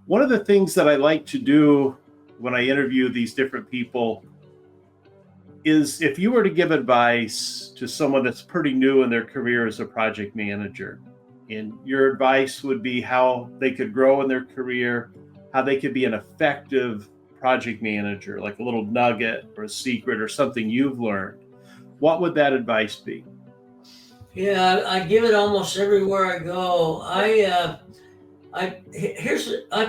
One of the things that I like to do when I interview these different people is if you were to give advice to someone that's pretty new in their career as a project manager, and your advice would be how they could grow in their career, how they could be an effective project manager, like a little nugget or a secret or something you've learned, what would that advice be? Yeah, I give it almost everywhere I go. I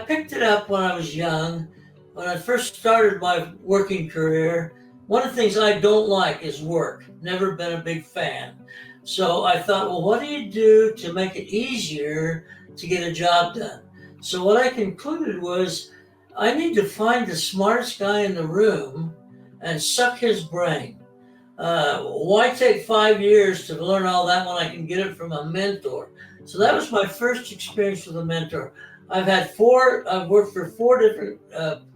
picked it up when I was young. When I first started my working career, one of the things I don't like is work. Never been a big fan. So I thought, well, what do you do to make it easier to get a job done? So what I concluded was I need to find the smartest guy in the room and suck his brain. Why take 5 years to learn all that when I can get it from a mentor? So that was my first experience with a mentor. I've worked for four different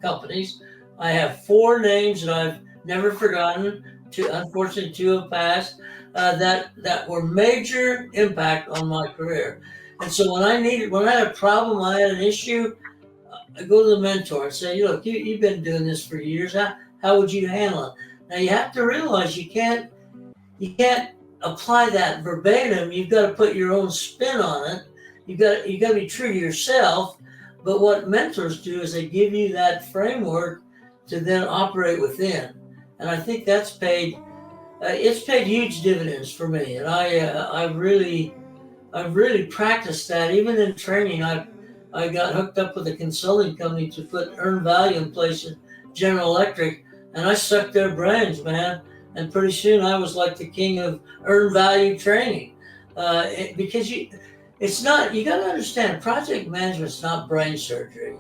companies. I have four names that I've never forgotten. Unfortunately, two have passed that were major impact on my career. And so when I had a problem, I had an issue, I go to the mentor and say, look, you've been doing this for years. How would you handle it? Now you have to realize you can't apply that verbatim. You've got to put your own spin on it. You got to be true to yourself. But what mentors do is they give you that framework to then operate within. And I think that's paid. It's paid huge dividends for me. And I've really practiced that. Even in training, I got hooked up with a consulting company to put earned value in place at General Electric. And I sucked their brains, man. And pretty soon I was like the king of earned value training. Because you got to understand, project management's not brain surgery.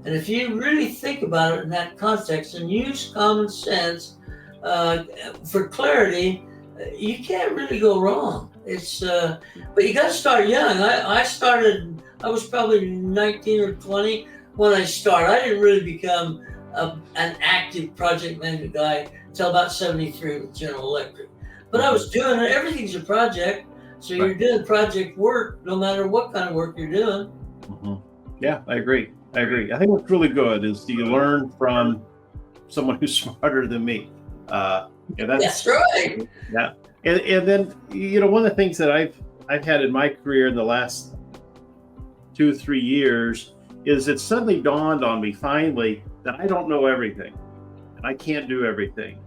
And if you really think about it in that context and use common sense for clarity, you can't really go wrong. But you got to start young. I was probably 19 or 20 when I started. I didn't really become an active project management guy until about 73 with General Electric. But I was doing it. Everything's a project. So you're doing project work no matter what kind of work you're doing. Mm-hmm. Yeah, I agree. I think what's really good is do you learn from someone who's smarter than me? That's right. Yeah. And then, one of the things that I've had in my career in the last 2-3 years is it suddenly dawned on me finally that I don't know everything and I can't do everything.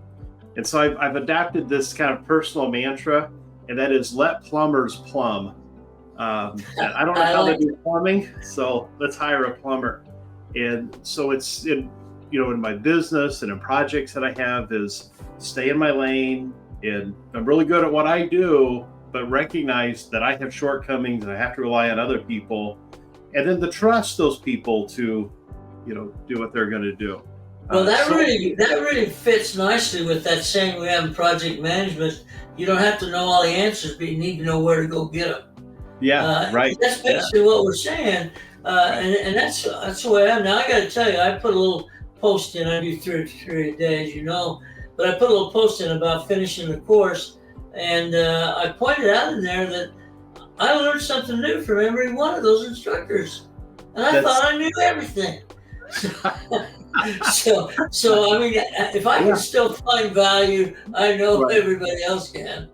And so I've adapted this kind of personal mantra, and that is let plumbers plumb. I don't know how to do plumbing, so let's hire a plumber. And so it's in my business and in projects that I have is stay in my lane, and I'm really good at what I do, but recognize that I have shortcomings and I have to rely on other people, and then to trust those people to, do what they're going to do. Well, that really fits nicely with that saying we have in project management. You don't have to know all the answers, but you need to know where to go get them. Yeah, right. That's basically what we're saying, and that's the way I am. Now I got to tell you, I put a little post in. I do 3 a day, as you know, but I put a little post in about finishing the course, and I pointed out in there that I learned something new from every one of those instructors, and I thought I knew everything. So I mean, if I can still find value, I know everybody else can.